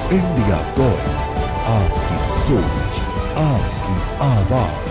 India voice, आपकी सोच, आपकी आवाज।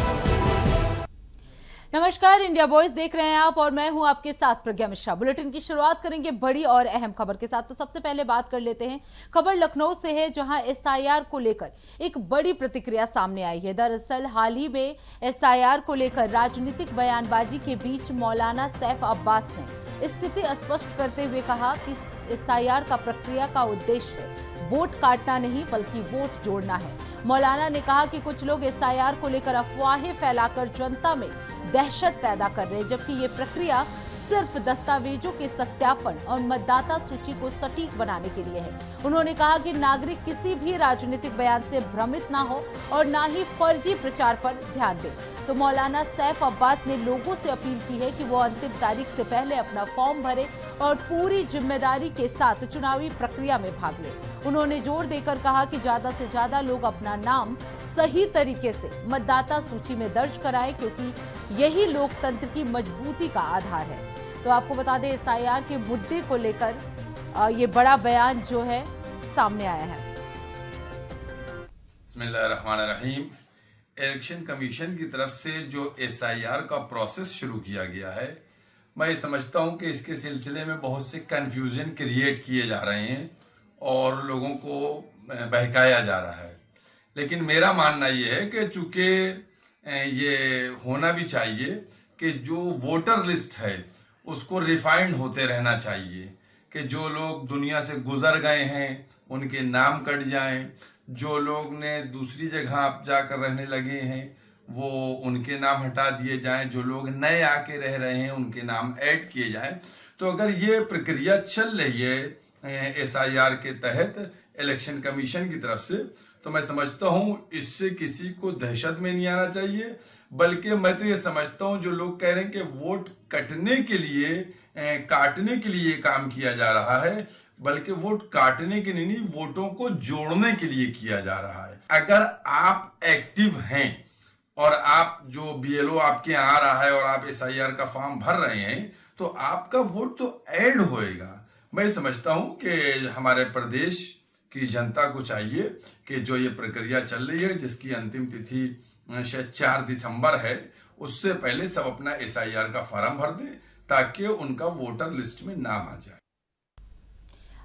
नमस्कार, इंडिया वॉइस देख रहे हैं आप और मैं हूं आपके साथ प्रज्ञा मिश्रा। बुलेटिन की शुरुआत करेंगे बड़ी और अहम खबर के साथ। तो सबसे पहले बात कर लेते हैं, खबर लखनऊ से है जहां एसआईआर को लेकर एक बड़ी प्रतिक्रिया सामने आई है। दरअसल हाल ही में एसआईआर को लेकर राजनीतिक बयानबाजी के बीच मौलाना सैफ अब्बास ने स्थिति स्पष्ट करते हुए कहा कि एसआईआर का प्रक्रिया का उद्देश्य वोट काटना नहीं बल्कि वोट जोड़ना है। मौलाना ने कहा कि कुछ लोग एसआईआर को लेकर अफवाहें फैलाकर जनता में दहशत पैदा कर रहे हैं, जबकि ये प्रक्रिया सिर्फ दस्तावेजों के सत्यापन और मतदाता सूची को सटीक बनाने के लिए है। उन्होंने कहा कि नागरिक किसी भी राजनीतिक बयान से भ्रमित ना हो और ना ही फर्जी प्रचार पर ध्यान दें। तो मौलाना सैफ अब्बास ने लोगों से अपील की है कि वो अंतिम तारीख से पहले अपना फॉर्म भरें और पूरी जिम्मेदारी के साथ चुनावी प्रक्रिया में भाग लें। उन्होंने जोर देकर कहा कि ज्यादा से ज्यादा लोग अपना नाम सही तरीके से मतदाता सूची में दर्ज कराएं, क्योंकि यही लोकतंत्र की मजबूती का आधार है। तो आपको बता दें, एसआईआर के मुद्दे को लेकर ये बड़ा बयान जो है सामने आया है। बिस्मिल्लाहिर्रहमानिर्रहीम। इलेक्शन कमीशन की तरफ से जो एसआईआर का प्रोसेस शुरू किया गया है, मैं समझता हूं कि इसके सिलसिले में बहुत से कंफ्यूजन क्रिएट किए जा रहे हैं और लोगों को बहकाया जा रहा है। लेकिन मेरा मानना ये है कि चूंकि ये होना भी चाहिए कि जो वोटर लिस्ट है उसको रिफाइंड होते रहना चाहिए, कि जो लोग दुनिया से गुजर गए हैं उनके नाम कट जाएं, जो लोग ने दूसरी जगह आप जाकर रहने लगे हैं वो उनके नाम हटा दिए जाएं, जो लोग नए आके रह रहे हैं उनके नाम ऐड किए जाएं। तो अगर ये प्रक्रिया चल रही है एसआईआर के तहत इलेक्शन कमीशन की तरफ से, तो मैं समझता हूं इससे किसी को दहशत में नहीं आना चाहिए। बल्कि मैं तो ये समझता हूं जो लोग कह रहे हैं कि वोट कटने के लिए काटने के लिए काम किया जा रहा है, बल्कि वोट काटने के लिए नहीं, वोटों को जोड़ने के लिए किया जा रहा है। अगर आप एक्टिव हैं और आप जो बीएलओ आपके यहाँ आ रहा है और आप एसआईआर का फॉर्म भर रहे हैं तो आपका वोट तो ऐड होएगा। मैं समझता हूं कि हमारे प्रदेश की जनता को चाहिए कि जो ये प्रक्रिया चल रही है, जिसकी अंतिम तिथि शायद 4 दिसंबर है, उससे पहले सब अपना एसआईआर का फॉर्म भर दें ताकि उनका वोटर लिस्ट में नाम आ जाए।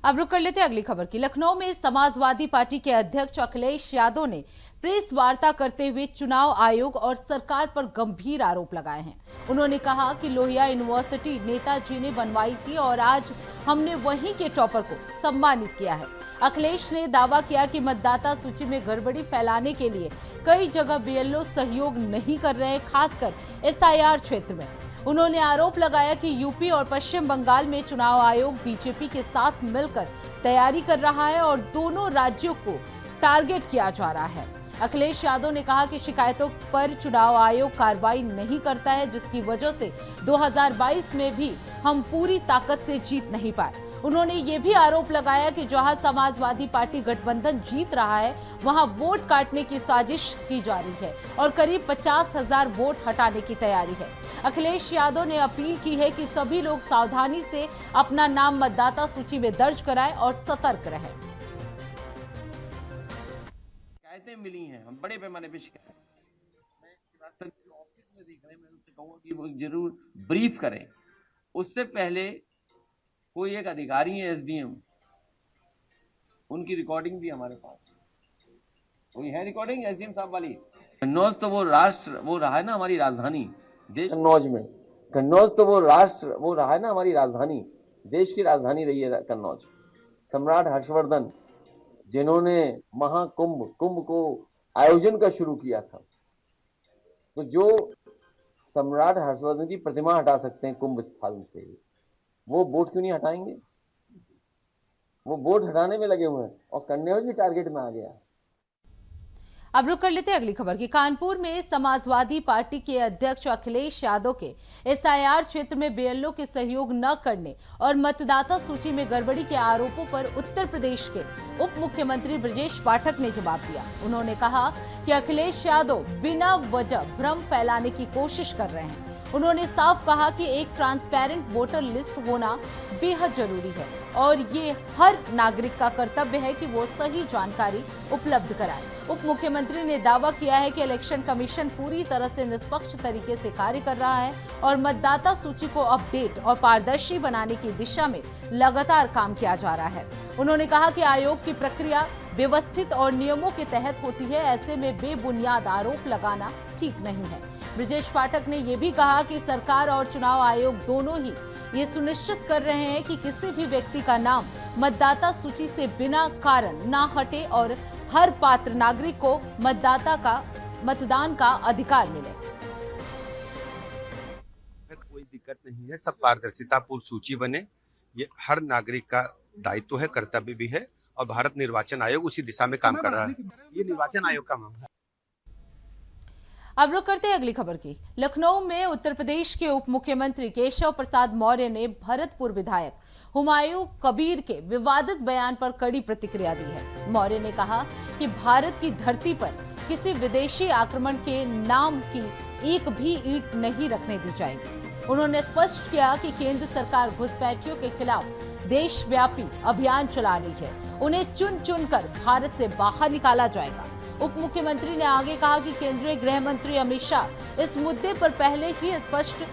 अब रुक कर लेते हैं अगली खबर की। लखनऊ में समाजवादी पार्टी के अध्यक्ष अखिलेश यादव ने प्रेस वार्ता करते हुए चुनाव आयोग और सरकार पर गंभीर आरोप लगाए हैं। उन्होंने कहा कि लोहिया यूनिवर्सिटी नेताजी ने बनवाई थी और आज हमने वहीं के टॉपर को सम्मानित किया है। अखिलेश ने दावा किया कि मतदाता सूची में गड़बड़ी फैलाने के लिए कई जगह बीएलओ सहयोग नहीं कर रहे हैं, खासकर एसआईआर क्षेत्र में। उन्होंने आरोप लगाया कि यूपी और पश्चिम बंगाल में चुनाव आयोग बीजेपी के साथ मिलकर तैयारी कर रहा है और दोनों राज्यों को टारगेट किया जा रहा है। अखिलेश यादव ने कहा कि शिकायतों पर चुनाव आयोग कार्रवाई नहीं करता है, जिसकी वजह से 2022 में भी हम पूरी ताकत से जीत नहीं पाए। उन्होंने ये भी आरोप लगाया कि जहां समाजवादी पार्टी गठबंधन जीत रहा है वहां वोट काटने की साजिश की जा रही है और करीब 50,000 वोट हटाने की तैयारी है। अखिलेश यादव ने अपील की है कि सभी लोग सावधानी से अपना नाम मतदाता सूची में दर्ज कराएं और सतर्क रहें। शिकायतें मिली हैं, हम बड़े पैमाने पे शिकायत ऑफिस में देख रहे हैं, मैं उनसे कहूँगा कि वो जरूर ब्रीफ करें। उससे पहले कोई एक अधिकारी है एसडीएम, उनकी रिकॉर्डिंग भी हमारे पास, कोई है रिकॉर्डिंग एसडीएम साहब वाली। कन्नौज तो वो राष्ट्र वो रहा है ना हमारी राजधानी देश, कन्नौज में कन्नौज तो वो राष्ट्र वो रहा है ना हमारी राजधानी, देश की राजधानी रही है कन्नौज। सम्राट हर्षवर्धन जिन्होंने कुंभ को आयोजन का शुरू किया था, तो जो सम्राट हर्षवर्धन की प्रतिमा हटा सकते हैं कुंभ स्थल से, वो वोट क्यों नहीं हटाएंगे? वो वोट हटाने में लगे हुए हैं और कन्नौज भी टारगेट में आ गया। अब रुक कर लेते हैं अगली खबर की। कानपुर में समाजवादी पार्टी के अध्यक्ष अखिलेश यादव के एसआईआर क्षेत्र में बीएलओ के सहयोग न करने और मतदाता सूची में गड़बड़ी के आरोपों पर उत्तर प्रदेश के उप मुख्यमंत्री ब्रजेश पाठक ने जवाब दिया। उन्होंने कहा कि अखिलेश यादव बिना वजह भ्रम फैलाने की कोशिश कर रहे हैं। उन्होंने साफ कहा कि एक ट्रांसपेरेंट वोटर लिस्ट होना बेहद जरूरी है और ये हर नागरिक का कर्तव्य है कि वो सही जानकारी उपलब्ध कराए। उप मुख्यमंत्री ने दावा किया है कि इलेक्शन कमीशन पूरी तरह से निष्पक्ष तरीके से कार्य कर रहा है और मतदाता सूची को अपडेट और पारदर्शी बनाने की दिशा में लगातार काम किया जा रहा है। उन्होंने कहा कि आयोग की प्रक्रिया व्यवस्थित और नियमों के तहत होती है, ऐसे में बेबुनियाद आरोप लगाना ठीक नहीं है। ब्रजेश पाठक ने यह भी कहा कि सरकार और चुनाव आयोग दोनों ही ये सुनिश्चित कर रहे हैं कि किसी भी व्यक्ति का नाम मतदाता सूची से बिना कारण ना हटे और हर पात्र नागरिक को मतदान का अधिकार मिले। कोई दिक्कत नहीं है, सब पारदर्शितापूर्ण सूची बने, ये हर नागरिक का दायित्व है, कर्तव्य भी है और भारत निर्वाचन आयोग उसी दिशा में काम कर रहा है। ये निर्वाचन आयोग का मामला है। अब रुक करते हैं अगली खबर की। लखनऊ में उत्तर प्रदेश के उप मुख्यमंत्री केशव प्रसाद मौर्य ने भरतपुर विधायक हुमायूं कबीर के विवादित बयान पर कड़ी प्रतिक्रिया दी है। मौर्य ने कहा कि भारत की धरती पर किसी विदेशी आक्रमण के नाम की एक भी ईंट नहीं रखने दी जाएगी। उन्होंने स्पष्ट किया कि केंद्र सरकार घुसपैठियों के खिलाफ देशव्यापी अभियान चला रही है, उन्हें चुन चुनकर भारत से बाहर निकाला जाएगा। उप मुख्यमंत्री ने आगे कहा कि केंद्रीय गृह मंत्री अमित शाह इस मुद्दे पर पहले ही स्पष्ट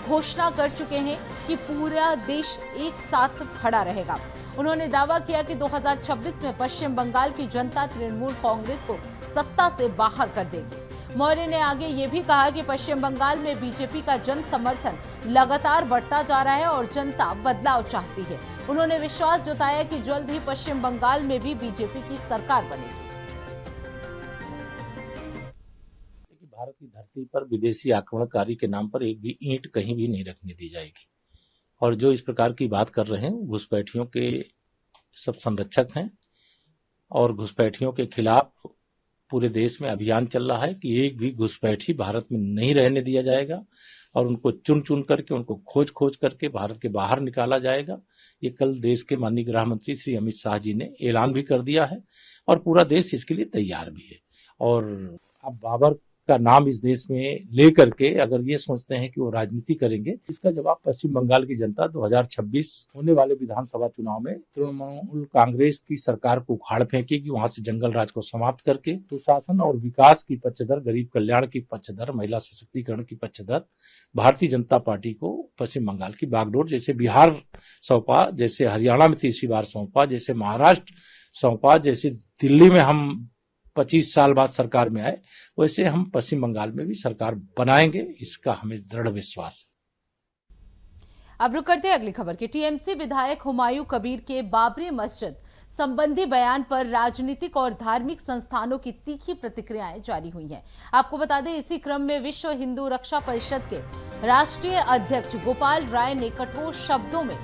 घोषणा कर चुके हैं कि पूरा देश एक साथ खड़ा रहेगा। उन्होंने दावा किया कि 2026 में पश्चिम बंगाल की जनता तृणमूल कांग्रेस को सत्ता से बाहर कर देगी। मौर्य ने आगे ये भी कहा कि पश्चिम बंगाल में बीजेपी का जन समर्थन लगातार बढ़ता जा रहा है और जनता बदलाव चाहती है। उन्होंने विश्वास जताया कि जल्द ही पश्चिम बंगाल में भी बीजेपी की सरकार बनेगी। भारत की धरती पर विदेशी आक्रमणकारी के नाम पर एक भी ईंट कहीं भी नहीं रखने दी जाएगी। और जो इस प्रकार की बात कर रहे हैं, घुसपैठियों के सब संरक्षक हैं और घुसपैठियों के खिलाफ पूरे देश में अभियान चल रहा है कि एक भी घुसपैठी भारत में नहीं रहने दिया जाएगा और उनको चुन चुन करके, उनको खोज खोज करके भारत के बाहर निकाला जाएगा। ये कल देश के माननीय गृह मंत्री श्री अमित शाह जी ने ऐलान भी कर दिया है और पूरा देश इसके लिए तैयार भी है। और अब बाबर का नाम इस देश में लेकर के अगर ये सोचते हैं कि वो राजनीति करेंगे, इसका जवाब पश्चिम बंगाल की जनता 2026 होने वाले विधानसभा चुनाव में तृणमूल कांग्रेस की सरकार को उखाड़ फेंकेगी, वहां से जंगल राज को समाप्त करके सुशासन और विकास की पक्षधर, गरीब कल्याण की पक्षधर, महिला सशक्तिकरण की पक्षधर भारतीय जनता पार्टी को पश्चिम बंगाल की बागडोर जैसे बिहार सौंपा, जैसे हरियाणा में तीसरी बार सौंपा, जैसे महाराष्ट्र सौंपा, जैसे दिल्ली में हम 25 साल बाद सरकार में आए, वैसे हम पश्चिम बंगाल में भी सरकार बनाएंगे, इसका हमें दृढ़ विश्वास है। अब रुक करते हैं अगली खबर की। टीएमसी विधायक हुमायूं कबीर के बाबरी मस्जिद संबंधी बयान पर राजनीतिक और धार्मिक संस्थानों की तीखी प्रतिक्रियाएं जारी हुई हैं। आपको बता दें, इसी क्रम में विश्व हिंदू रक्षा परिषद के राष्ट्रीय अध्यक्ष गोपाल राय ने कठोर शब्दों में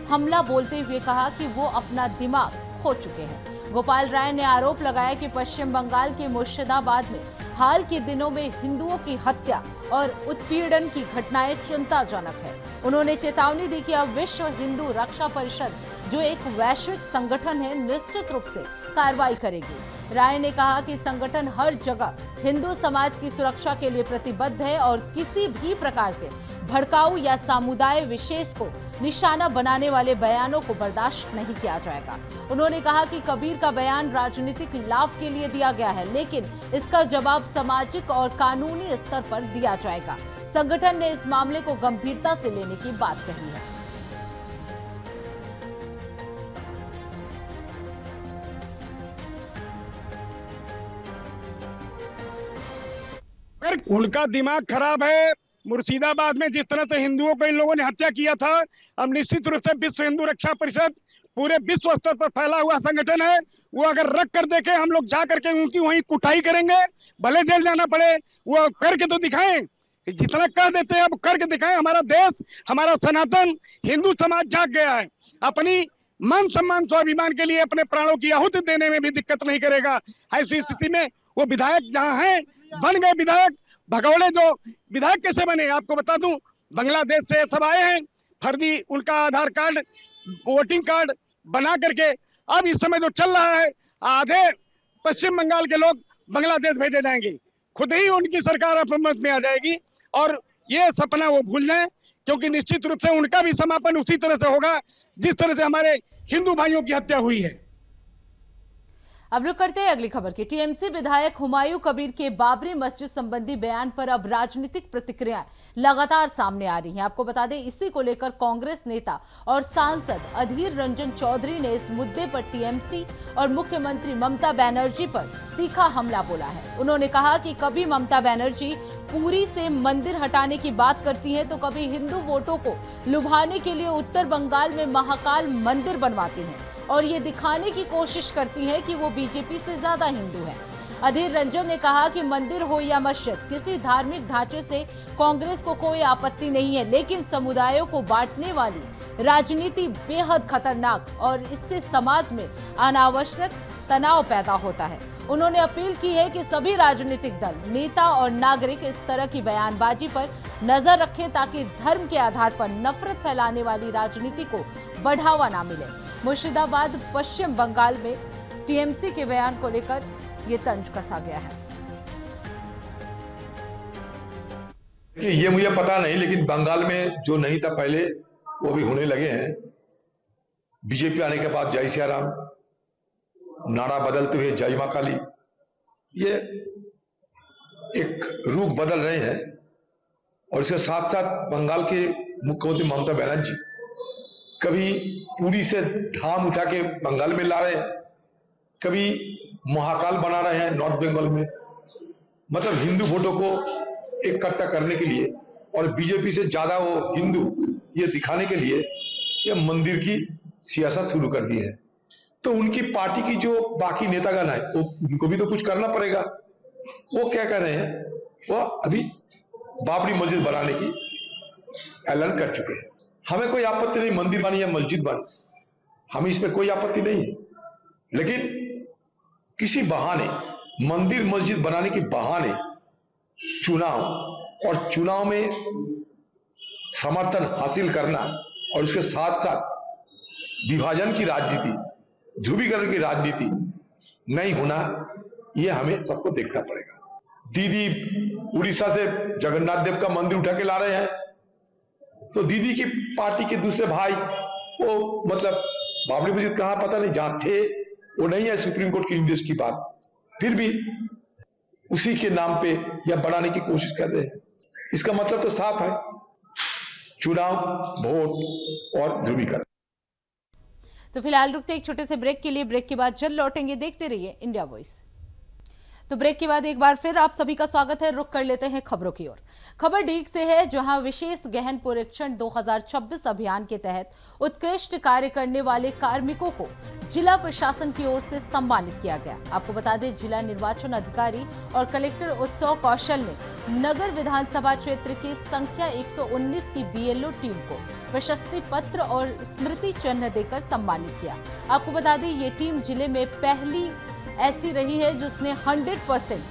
हमला बोलते हुए कहा कि वो अपना दिमाग खो चुके हैं। गोपाल राय ने आरोप लगाया कि पश्चिम बंगाल के मुर्शिदाबाद में हाल के दिनों में हिंदुओं की हत्या और उत्पीड़न की घटनाएं चिंताजनक है। उन्होंने चेतावनी दी कि अब विश्व हिंदू रक्षा परिषद, जो एक वैश्विक संगठन है, निश्चित रूप से कार्रवाई करेगी। राय ने कहा कि संगठन हर जगह हिंदू समाज की सुरक्षा के लिए प्रतिबद्ध है और किसी भी प्रकार के भड़काऊ या समुदाय विशेष को निशाना बनाने वाले बयानों को बर्दाश्त नहीं किया जाएगा। उन्होंने कहा कि कबीर का बयान राजनीतिक लाभ के लिए दिया गया है, लेकिन इसका जवाब सामाजिक और कानूनी स्तर पर दिया जाएगा। संगठन ने इस मामले को गंभीरता से लेने की बात कही है। अगर उनका दिमाग खराब है, मुर्शिदाबाद में जिस तरह से हिंदुओं को इन लोगों ने हत्या किया था, अब निश्चित रूप से विश्व हिंदू रक्षा परिषद पूरे विश्व स्तर पर फैला हुआ संगठन है। वो अगर रख कर देखे, हम लोग जा करके उनकी वहीं कुटाई करेंगे, भले जेल जाना पड़े, वो करके तो दिखाएं। जितना कह देते हैं अब करके दिखाएं। हमारा देश, हमारा सनातन हिंदू समाज जाग गया है, अपनी मान सम्मान स्वाभिमान के लिए अपने प्राणों की आहुति देने में भी दिक्कत नहीं करेगा। ऐसी स्थिति में वो विधायक जहाँ हैं, बन गए विधायक। भगौड़े जो विधायक कैसे बने, आपको बता दूं, बांग्लादेश से सब आए हैं, फर्जी उनका आधार कार्ड, वोटिंग कार्ड बना करके। अब इस समय जो चल रहा है, आधे पश्चिम बंगाल के लोग बांग्लादेश भेजे जाएंगे, खुद ही उनकी सरकार अपमत में आ जाएगी और ये सपना वो भूल जाएं, क्योंकि निश्चित रूप से उनका भी समापन उसी तरह से होगा जिस तरह से हमारे हिंदू भाइयों की हत्या हुई है। अब रुक करते हैं अगली खबर की। टीएमसी विधायक हुमायूं कबीर के बाबरी मस्जिद संबंधी बयान पर अब राजनीतिक प्रतिक्रियाएं लगातार सामने आ रही हैं। आपको बता दें, इसी को लेकर कांग्रेस नेता और सांसद अधीर रंजन चौधरी ने इस मुद्दे पर टीएमसी और मुख्यमंत्री ममता बनर्जी पर तीखा हमला बोला है। उन्होंने कहा कि कभी ममता बनर्जी पुरी से मंदिर हटाने की बात करती हैं, तो कभी हिंदू वोटों को लुभाने के लिए उत्तर बंगाल में महाकाल मंदिर बनवाती हैं और ये दिखाने की कोशिश करती हैं कि वो बीजेपी से ज्यादा हिंदू है। अधीर रंजन ने कहा कि मंदिर हो या मस्जिद, किसी धार्मिक ढांचे से कांग्रेस को कोई आपत्ति नहीं है, लेकिन समुदायों को बांटने वाली राजनीति बेहद खतरनाक और इससे समाज में अनावश्यक तनाव पैदा होता है। उन्होंने अपील की है कि सभी राजनीतिक दल, नेता और नागरिक इस तरह की बयानबाजी पर नजर रखें ताकि धर्म के आधार पर नफरत फैलाने वाली राजनीति को बढ़ावा ना मिले। मुर्शिदाबाद पश्चिम बंगाल में टीएमसी के बयान को लेकर ये तंज कसा गया है। कि ये मुझे पता नहीं, लेकिन बंगाल में जो नहीं था पहले वो भी होने लगे हैं। बीजेपी आने के बाद जय सिया राम, नारा बदलते हुए जय मां काली, ये एक रूप बदल रहे हैं। और इसके साथ साथ बंगाल के मुख्यमंत्री ममता बनर्जी कभी पुरी से धाम उठा के बंगाल में ला रहे हैं, कभी महाकाल बना रहे हैं नॉर्थ बंगाल में, मतलब हिंदू वोटों को इकट्ठा करने के लिए और बीजेपी से ज्यादा वो हिंदू ये दिखाने के लिए ये मंदिर की सियासत शुरू कर दी है। तो उनकी पार्टी की जो बाकी नेतागण है उनको भी तो कुछ करना पड़ेगा। वो क्या कर रहे हैं, वो अभी बाबरी मस्जिद बनाने की ऐलान कर चुके हैं। हमें कोई आपत्ति नहीं मंदिर बने या मस्जिद बने, हमें इसमें कोई आपत्ति नहीं है, लेकिन किसी बहाने मंदिर मस्जिद बनाने के बहाने चुनाव और चुनाव में समर्थन हासिल करना और उसके साथ साथ विभाजन की राजनीति, ध्रुवीकरण की राजनीति नहीं होना, यह हमें सबको देखना पड़ेगा। दीदी उड़ीसा से जगन्नाथ देव का मंदिर उठा के ला रहे हैं, तो दीदी की पार्टी के दूसरे भाई वो मतलब बाबरी मस्जिद कहां पता नहीं, जहां थे वो नहीं है सुप्रीम कोर्ट के निर्देश की बात, फिर भी उसी के नाम पे या बढ़ाने की कोशिश कर रहे हैं। इसका मतलब तो साफ है, चुनाव, वोट और ध्रुवीकरण। तो फिलहाल रुकते एक छोटे से ब्रेक के लिए, ब्रेक के बाद जल्द लौटेंगे। देखते रहिए इंडिया वॉइस। तो ब्रेक के बाद एक बार फिर आप सभी का स्वागत है। रुक कर लेते हैं खबरों की ओर। खबर डीग से है, जहां विशेष गहन पुनरीक्षण 2026 अभियान के तहत उत्कृष्ट कार्य करने वाले कार्मिकों को जिला प्रशासन की ओर से सम्मानित किया गया। आपको बता दें, जिला निर्वाचन अधिकारी और कलेक्टर उत्सव कौशल ने नगर विधानसभा क्षेत्र के संख्या 119 की बीएलओ टीम को प्रशस्ति पत्र और स्मृति चिन्ह देकर सम्मानित किया। आपको बता दें, ये टीम जिले में पहली ऐसी रही है जिसने 100%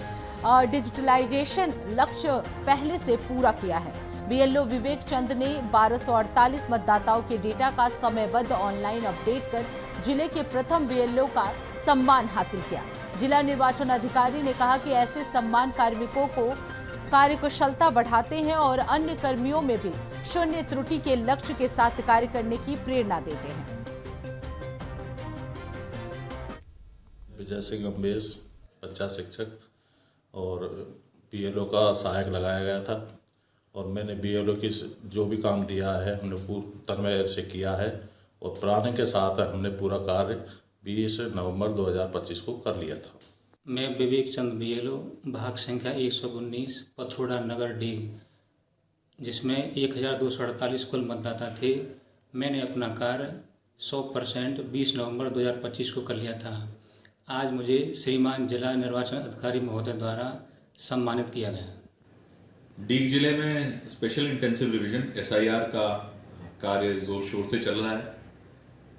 डिजिटलाइजेशन लक्ष्य पहले से पूरा किया है। बीएलओ विवेक चंद ने 1248 मतदाताओं के डेटा का समयबद्ध ऑनलाइन अपडेट कर जिले के प्रथम बीएलओ का सम्मान हासिल किया। जिला निर्वाचन अधिकारी ने कहा कि ऐसे सम्मान कार्मिकों को कार्यकुशलता बढ़ाते हैं और अन्य कर्मियों में भी शून्य त्रुटि के लक्ष्य के साथ कार्य करने की प्रेरणा देते हैं। विजय सिंह अम्बेश, बच्चा शिक्षक और बीएलओ का सहायक लगाया गया था और मैंने बीएलओ की जो भी काम दिया है हमने पूरी तरह से किया है और प्राणी के साथ हमने पूरा कार्य 20 नवंबर 2025 को कर लिया था। मैं विवेक चंद बीएलओ, भाग संख्या 119, पथरोड़ा नगर डीग, जिसमें 1248 कुल मतदाता थे। मैंने अपना कार्य 100% 20 नवंबर 2025 को कर लिया था। आज मुझे श्रीमान जिला निर्वाचन अधिकारी महोदय द्वारा सम्मानित किया गया। डीग जिले में स्पेशल इंटेंसिव रिवीजन SIR का कार्य जोर शोर से चल रहा है।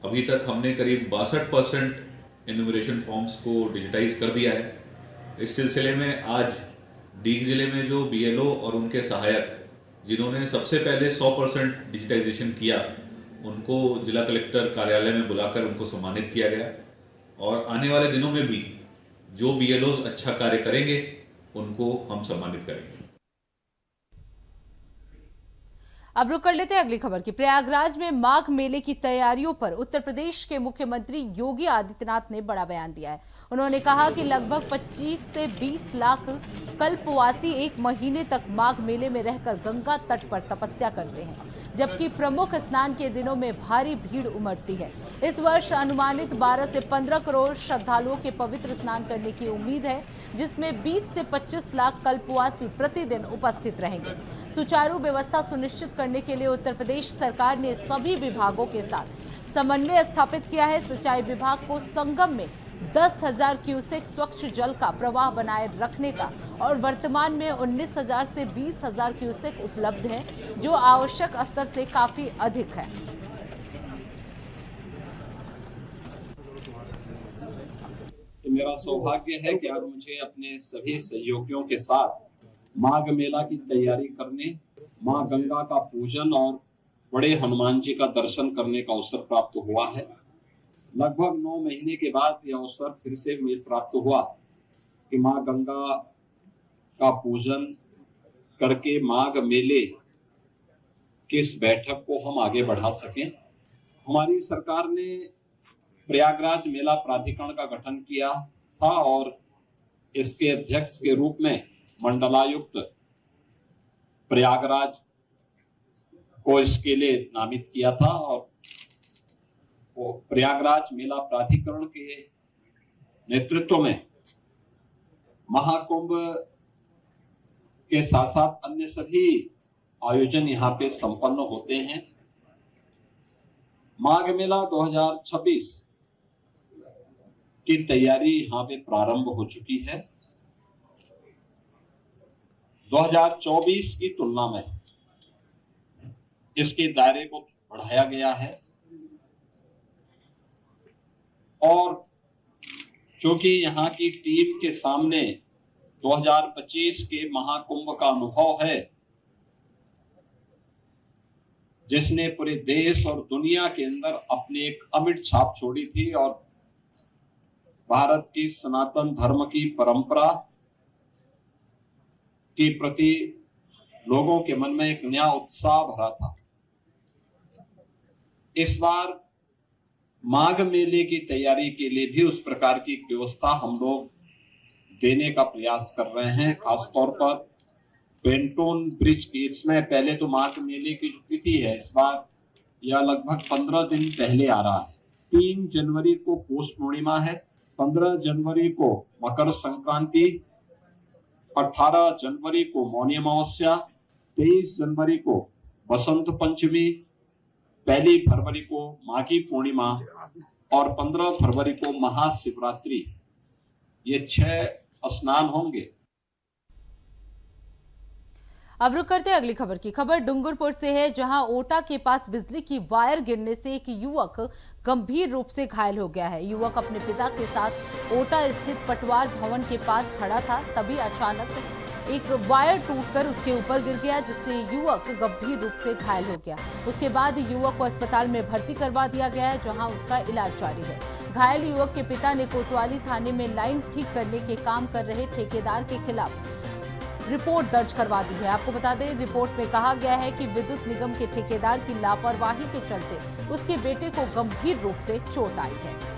अभी तक हमने करीब 62% एनुमरेशन फॉर्म्स को डिजिटाइज कर दिया है। इस सिलसिले में आज डीग जिले में जो BLO और उनके सहायक जिन्होंने सबसे पहले 100% डिजिटाइजेशन किया, उनको जिला कलेक्टर कार्यालय में बुलाकर उनको सम्मानित किया गया और आने वाले दिनों में भी जो BLOs अच्छा कार्य करेंगे उनको हम सम्मानित करेंगे। अब रुक कर लेते हैं अगली खबर की। प्रयागराज में माघ मेले की तैयारियों पर उत्तर प्रदेश के मुख्यमंत्री योगी आदित्यनाथ ने बड़ा बयान दिया है। उन्होंने कहा कि लगभग 25 से 20 लाख कल्पवासी एक महीने तक माघ मेले में रहकर गंगा तट पर तपस्या करते हैं, जबकि प्रमुख स्नान के दिनों में भारी भीड़ उमड़ती है। इस वर्ष अनुमानित 12 से 15 करोड़ श्रद्धालुओं के पवित्र स्नान करने की उम्मीद है, जिसमें 20 से 25 लाख कल्पवासी प्रतिदिन उपस्थित रहेंगे। सुचारू व्यवस्था सुनिश्चित करने के लिए उत्तर प्रदेश सरकार ने सभी विभागों के साथ समन्वय स्थापित किया है। सिंचाई विभाग को संगम में 10,000 क्यूसेक स्वच्छ जल का प्रवाह बनाए रखने का और वर्तमान में 19,000 से 20,000 क्यूसेक उपलब्ध है, जो आवश्यक स्तर से काफी अधिक है। मेरा सौभाग्य है कि आज मुझे अपने सभी सहयोगियों के साथ माघ मेला की तैयारी करने, मां गंगा का पूजन और बड़े हनुमान जी का दर्शन करने का अवसर प्राप्त हुआ है। लगभग 9 महीने के बाद यह अवसर फिर से प्राप्त हुआ कि मां गंगा का पूजन करके माघ मेले की इस बैठक को हम आगे बढ़ा सकें। हमारी सरकार ने प्रयागराज मेला प्राधिकरण का गठन किया था और इसके अध्यक्ष के रूप में मंडलायुक्त प्रयागराज को इसके लिए नामित किया था और वो प्रयागराज मेला प्राधिकरण के नेतृत्व में महाकुंभ के साथ साथ अन्य सभी आयोजन यहाँ पे संपन्न होते हैं। माघ मेला 2026 की तैयारी यहाँ पे प्रारंभ हो चुकी है। 2024 की तुलना में इसके दायरे को बढ़ाया गया है और चूंकि यहाँ की टीम के सामने 2025 के महाकुंभ का अनुभव है, जिसने पूरे देश और दुनिया के अंदर अपनी एक अमिट छाप छोड़ी थी और भारत की सनातन धर्म की परंपरा के प्रति लोगों के मन में एक नया उत्साह भरा था। इस बार माघ मेले की तैयारी के लिए भी उस प्रकार की व्यवस्था हम लोग देने का प्रयास कर रहे हैं। खासतौर पर पेंटोन ब्रिज की, इसमें पहले तो माघ मेले की जो तिथि है इस बार यह लगभग 15 दिन पहले आ रहा है। 3 जनवरी को पौष पूर्णिमा है, 15 जनवरी को मकर संक्रांति, 18 जनवरी को मौनी अमावस्या, 23 जनवरी को बसंत पंचमी, 1 फरवरी को माघी पूर्णिमा और 15 फरवरी को महाशिवरात्रि। ये 6 स्नान होंगे। अब रुक करते हैं अगली खबर की। खबर डूंगरपुर से है, जहां ओटा के पास बिजली की वायर गिरने से एक युवक गंभीर रूप से घायल हो गया है। युवक अपने पिता के साथ ओटा स्थित पटवार भवन के पास खड़ा था, तभी अचानक एक वायर टूटकर उसके ऊपर गिर गया, जिससे युवक गंभीर रूप से घायल हो गया। उसके बाद युवक को अस्पताल में भर्ती करवा दिया गया है, जहां उसका इलाज जारी है। घायल युवक के पिता ने कोतवाली थाने में लाइन ठीक करने के काम कर रहे ठेकेदार के खिलाफ रिपोर्ट दर्ज करवा दी है। आपको बता दें, रिपोर्ट में कहा गया है कि विद्युत निगम के ठेकेदार की लापरवाही के चलते उसके बेटे को गंभीर रूप से चोट आई है।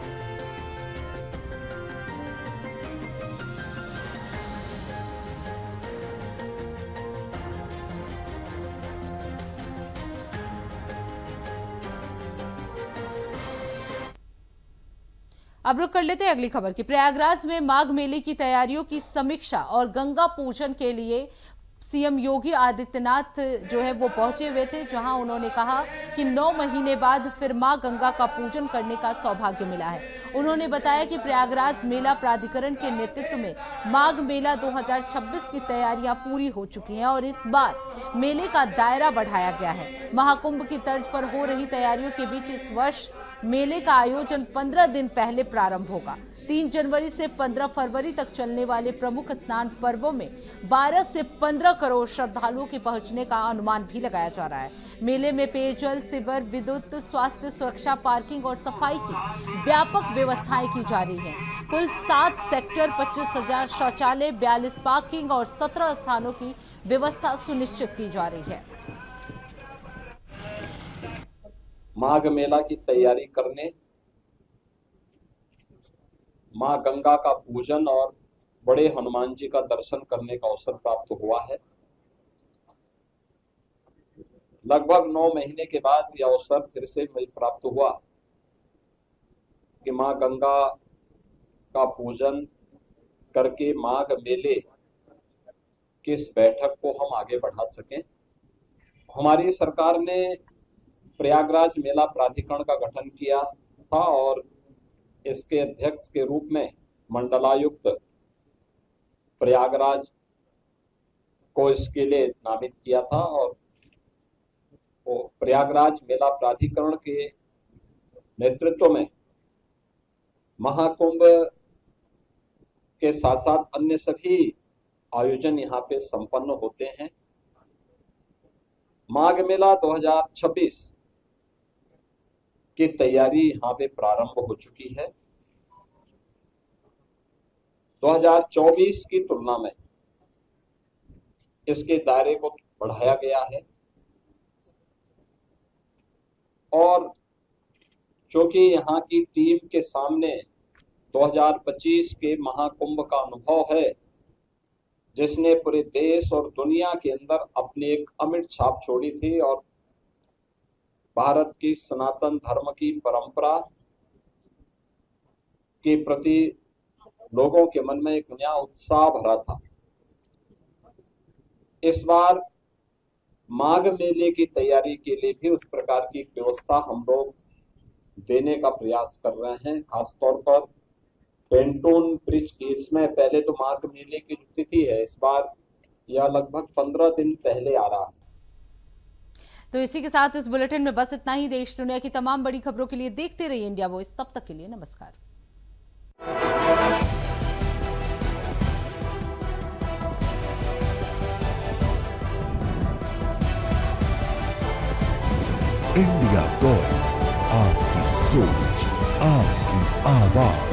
अब रुक कर लेते हैं अगली खबर की। प्रयागराज में माघ मेले की तैयारियों की समीक्षा और गंगा पूजन के लिए सीएम योगी आदित्यनाथ जो है वो पहुंचे हुए थे, जहां उन्होंने कहा कि 9 महीने बाद फिर मां गंगा का पूजन करने का सौभाग्य मिला है। उन्होंने बताया कि प्रयागराज मेला प्राधिकरण के नेतृत्व में माघ मेला 2026 की तैयारियां पूरी हो चुकी हैं और इस बार मेले का दायरा बढ़ाया गया है। महाकुंभ की तर्ज पर हो रही तैयारियों के बीच इस वर्ष मेले का आयोजन 15 दिन पहले प्रारंभ होगा। 3 जनवरी से 15 फरवरी तक चलने वाले प्रमुख स्नान पर्वों में 12 से 15 करोड़ श्रद्धालुओं के पहुंचने का अनुमान भी लगाया जा रहा है। मेले में पेयजल, सिवर, विद्युत, स्वास्थ्य, सुरक्षा, पार्किंग और सफाई की व्यापक व्यवस्थाएं की जा रही हैं। कुल 7 सेक्टर, 25,000 शौचालय, 42 पार्किंग और 17 स्थानों की व्यवस्था सुनिश्चित की जा रही है। माघ मेला की तैयारी करने, मां गंगा का पूजन और बड़े हनुमान जी का दर्शन करने का अवसर प्राप्त हुआ है। लगभग 9 महीने के बाद यह अवसर फिर से मुझे प्राप्त हुआ कि मां गंगा का पूजन करके माघ मेले की इस बैठक को हम आगे बढ़ा सकें। हमारी सरकार ने प्रयागराज मेला प्राधिकरण का गठन किया था और इसके अध्यक्ष के रूप में मंडलायुक्त प्रयागराज को इसके लिए नामित किया था और वो प्रयागराज मेला प्राधिकरण के नेतृत्व में महाकुंभ के साथ साथ अन्य सभी आयोजन यहाँ पे संपन्न होते हैं। माघ मेला 2026 की तैयारी यहाँ पे प्रारंभ हो चुकी है। 2024 की तुलना में इसके दायरे को बढ़ाया गया है और चूंकि यहाँ की टीम के सामने 2025 के महाकुंभ का अनुभव है, जिसने पूरे देश और दुनिया के अंदर अपनी एक अमिट छाप छोड़ी थी और भारत की सनातन धर्म की परंपरा के प्रति लोगों के मन में एक नया उत्साह भरा था। इस बार माघ मेले की तैयारी के लिए भी उस प्रकार की व्यवस्था हम लोग देने का प्रयास कर रहे हैं। खासतौर पर पेंटून ब्रिज की, इसमें पहले तो माघ मेले की जो तिथि है इस बार यह लगभग 15 दिन पहले आ रहा है। तो इसी के साथ इस बुलेटिन में बस इतना ही। देश दुनिया की तमाम बड़ी खबरों के लिए देखते रहिए इंडिया वॉइस। तब तक के लिए नमस्कार। इंडिया वॉइस, आपकी सोच, आपकी आवाज।